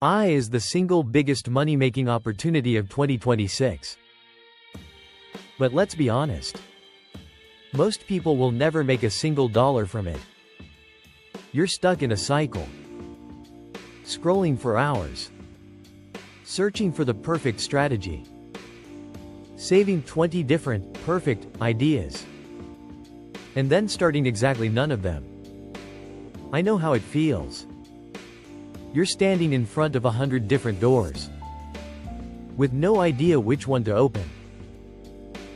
AI is the single biggest money-making opportunity of 2026. But let's be honest. Most people will never make a single dollar from it. You're stuck in a cycle. Scrolling for hours. Searching for the perfect strategy. Saving 20 different, perfect, ideas. And then starting exactly none of them. I know how it feels. You're standing in front of 100 different doors, with no idea which one to open.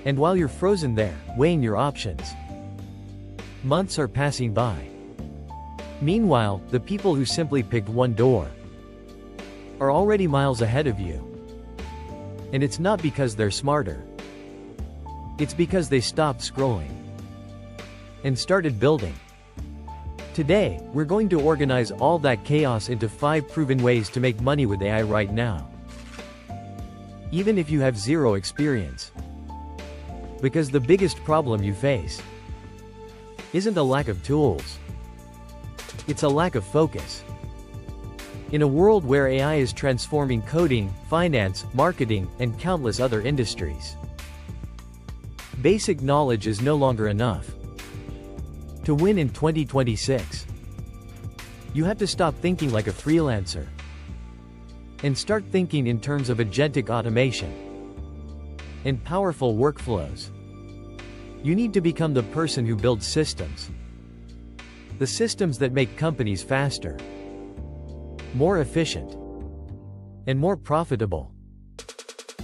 And while you're frozen there, weighing your options, months are passing by. Meanwhile, the people who simply picked one door are already miles ahead of you. And it's not because they're smarter. It's because they stopped scrolling and started building. Today, we're going to organize all that chaos into 5 proven ways to make money with AI right now, even if you have zero experience. Because the biggest problem you face isn't a lack of tools. It's a lack of focus. In a world where AI is transforming coding, finance, marketing, and countless other industries, basic knowledge is no longer enough. To win in 2026, you have to stop thinking like a freelancer and start thinking in terms of agentic automation and powerful workflows. You need to become the person who builds systems. The systems that make companies faster, more efficient, and more profitable.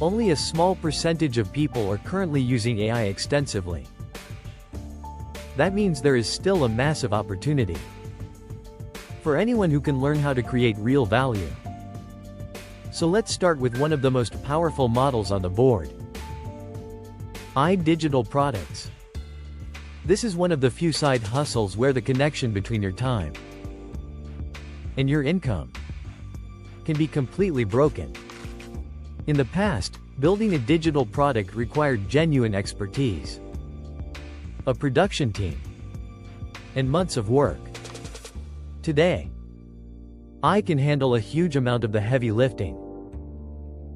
Only a small percentage of people are currently using AI extensively. That means there is still a massive opportunity for anyone who can learn how to create real value. So let's start with one of the most powerful models on the board. AI digital products. This is one of the few side hustles where the connection between your time and your income can be completely broken. In the past, building a digital product required genuine expertise, a production team, and months of work. Today, AI can handle a huge amount of the heavy lifting.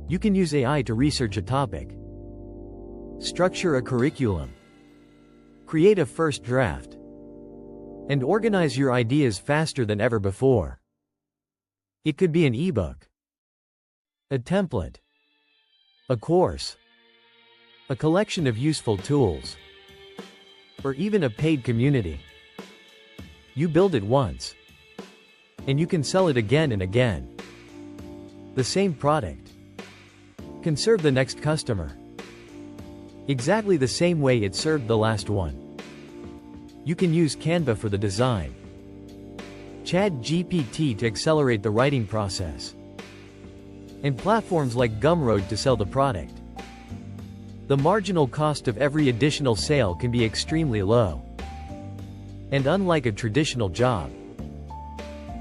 You can use AI to research a topic, structure a curriculum, create a first draft, and organize your ideas faster than ever before. It could be an ebook, a template, a course, a collection of useful tools, or even a paid community. You build it once, and you can sell it again and again. The same product can serve the next customer exactly the same way it served the last one. You can use Canva for the design, ChatGPT to accelerate the writing process, and platforms like Gumroad to sell the product. The marginal cost of every additional sale can be extremely low. And unlike a traditional job,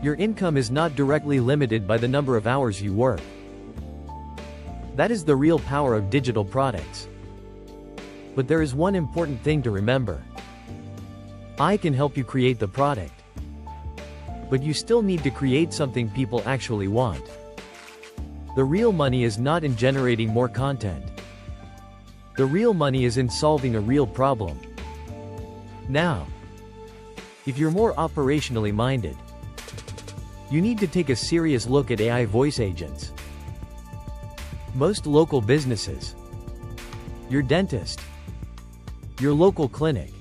your income is not directly limited by the number of hours you work. That is the real power of digital products. But there is one important thing to remember. AI can help you create the product, but you still need to create something people actually want. The real money is not in generating more content. The real money is in solving a real problem. Now, if you're more operationally minded, you need to take a serious look at AI voice agents. Most local businesses, your dentist, your local clinic,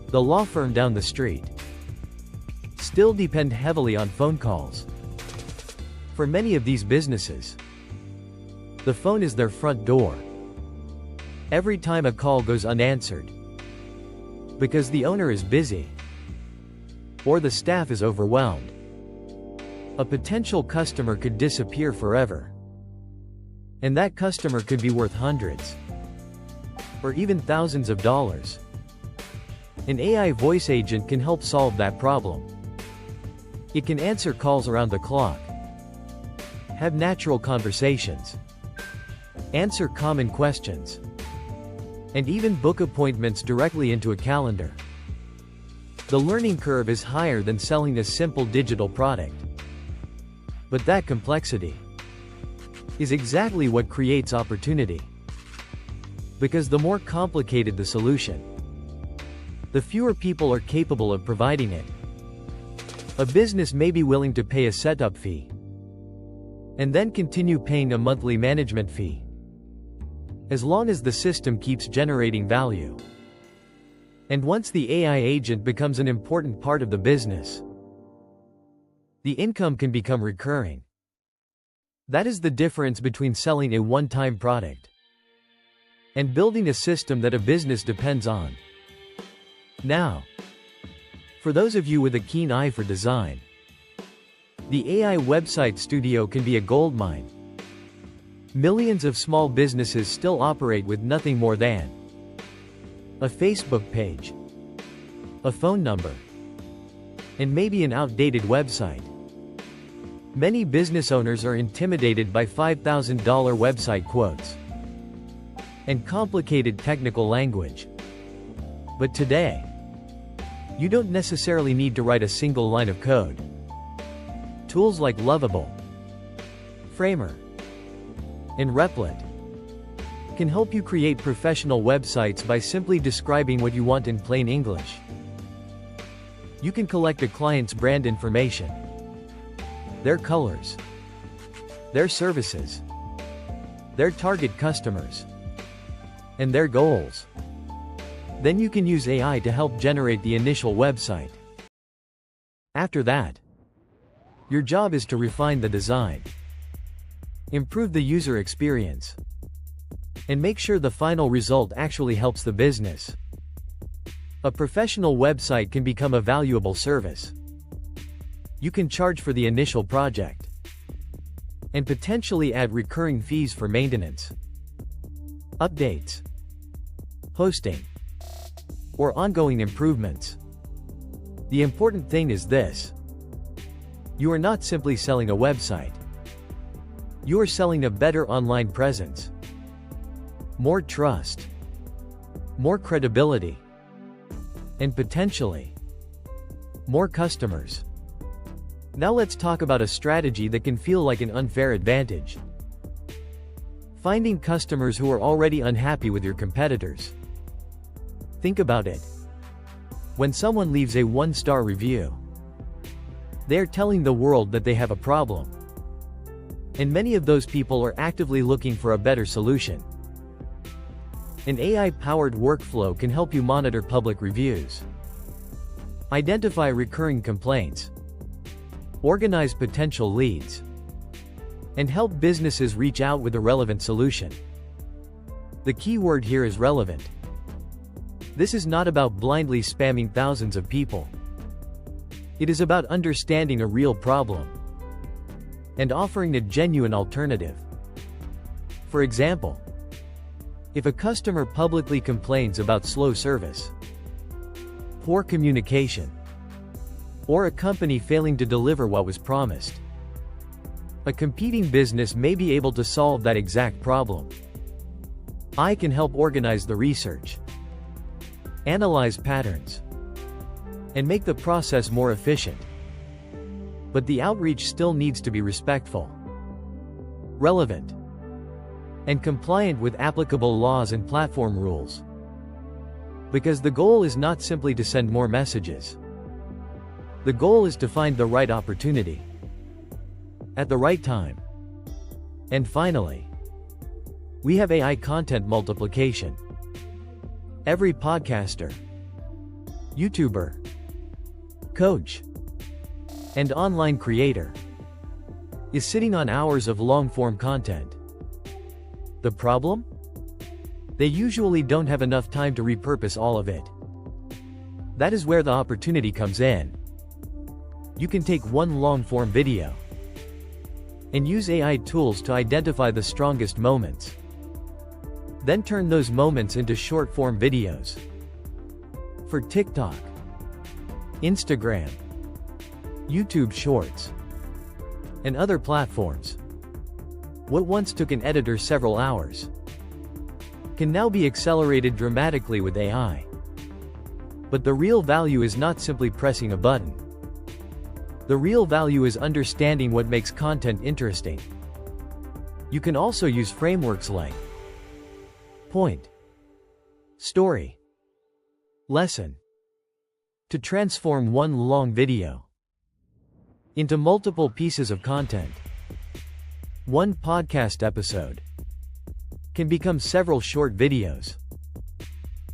the law firm down the street, still depend heavily on phone calls. For many of these businesses, the phone is their front door. Every time a call goes unanswered, because the owner is busy, or the staff is overwhelmed, a potential customer could disappear forever. And that customer could be worth hundreds, or even thousands of dollars. An AI voice agent can help solve that problem. It can answer calls around the clock, have natural conversations, answer common questions, and even book appointments directly into a calendar. The learning curve is higher than selling a simple digital product. But that complexity is exactly what creates opportunity. Because the more complicated the solution, the fewer people are capable of providing it. A business may be willing to pay a setup fee, and then continue paying a monthly management fee, as long as the system keeps generating value. And once the AI agent becomes an important part of the business, the income can become recurring. That is the difference between selling a one-time product and building a system that a business depends on. Now, for those of you with a keen eye for design, the AI Website Studio can be a goldmine. Millions of small businesses still operate with nothing more than a Facebook page, a phone number, and maybe an outdated website. Many business owners are intimidated by $5,000 website quotes and complicated technical language. But today, you don't necessarily need to write a single line of code. Tools like Lovable, Framer, and Replit can help you create professional websites by simply describing what you want in plain English. You can collect a client's brand information, their colors, their services, their target customers, and their goals. Then you can use AI to help generate the initial website. After that, your job is to refine the design, improve the user experience, and make sure the final result actually helps the business. A professional website can become a valuable service. You can charge for the initial project and potentially add recurring fees for maintenance, updates, hosting, or ongoing improvements. The important thing is this: you are not simply selling a website. You are selling a better online presence, more trust, more credibility, and potentially more customers. Now let's talk about a strategy that can feel like an unfair advantage: finding customers who are already unhappy with your competitors. Think about it. When someone leaves a 1-star review, they are telling the world that they have a problem. And many of those people are actively looking for a better solution. An AI-powered workflow can help you monitor public reviews, identify recurring complaints, organize potential leads, and help businesses reach out with a relevant solution. The key word here is relevant. This is not about blindly spamming thousands of people. It is about understanding a real problem and offering a genuine alternative. For example, if a customer publicly complains about slow service, poor communication, or a company failing to deliver what was promised, a competing business may be able to solve that exact problem. I can help organize the research, analyze patterns, and make the process more efficient. But the outreach still needs to be respectful, relevant, and compliant with applicable laws and platform rules. Because the goal is not simply to send more messages. The goal is to find the right opportunity at the right time. And finally, we have AI content multiplication. Every podcaster, YouTuber, coach, and online creator is sitting on hours of long-form content. The problem? They usually don't have enough time to repurpose all of it. That is where the opportunity comes in. You can take one long-form video and use AI tools to identify the strongest moments. Then turn those moments into short-form videos for TikTok, Instagram, YouTube Shorts, and other platforms. What once took an editor several hours can now be accelerated dramatically with AI. But the real value is not simply pressing a button. The real value is understanding what makes content interesting. You can also use frameworks like point, story, lesson to transform one long video into multiple pieces of content. One podcast episode can become several short videos,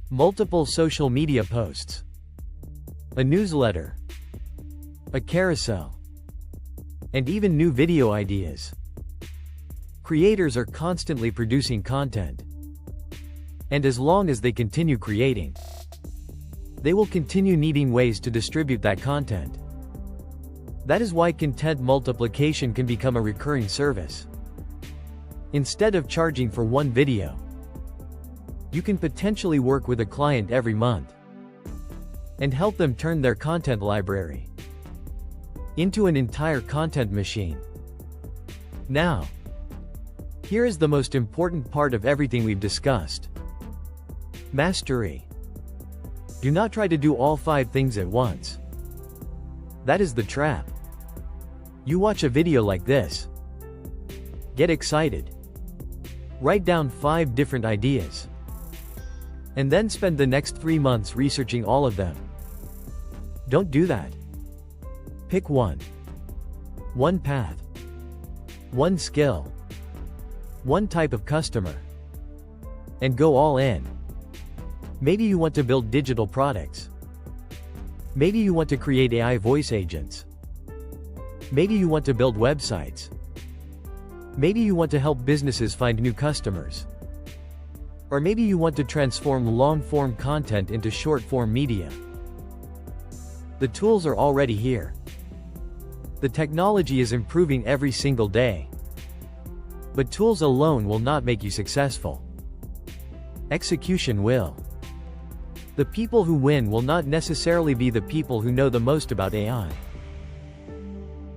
multiple social media posts, a newsletter, a carousel, and even new video ideas. Creators are constantly producing content, and as long as they continue creating, they will continue needing ways to distribute that content. That is why content multiplication can become a recurring service. Instead of charging for one video, you can potentially work with a client every month and help them turn their content library into an entire content machine. Now, here is the most important part of everything we've discussed: mastery. Do not try to do all 5 things at once. That is the trap. You watch a video like this, get excited, write down 5 different ideas, and then spend the next 3 months researching all of them. Don't do that. Pick one path, one skill, one type of customer, and go all in. Maybe you want to build digital products. Maybe you want to create AI voice agents. Maybe you want to build websites. Maybe you want to help businesses find new customers. Or maybe you want to transform long-form content into short-form media. The tools are already here. The technology is improving every single day. But tools alone will not make you successful. Execution will. The people who win will not necessarily be the people who know the most about AI.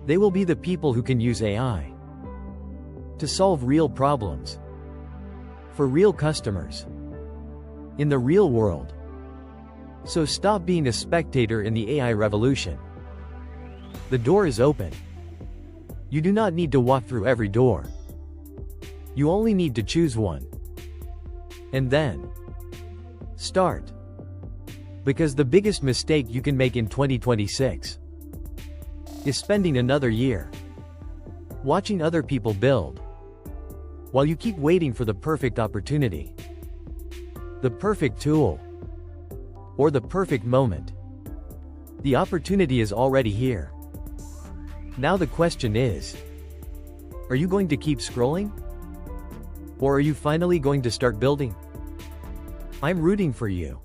They will be the people who can use AI to solve real problems for real customers in the real world. So stop being a spectator in the AI revolution. The door is open. You do not need to walk through every door. You only need to choose one. And then start. Because the biggest mistake you can make in 2026 is spending another year watching other people build while you keep waiting for the perfect opportunity, the perfect tool, or the perfect moment. The opportunity is already here. Now the question is, are you going to keep scrolling? Or are you finally going to start building? I'm rooting for you.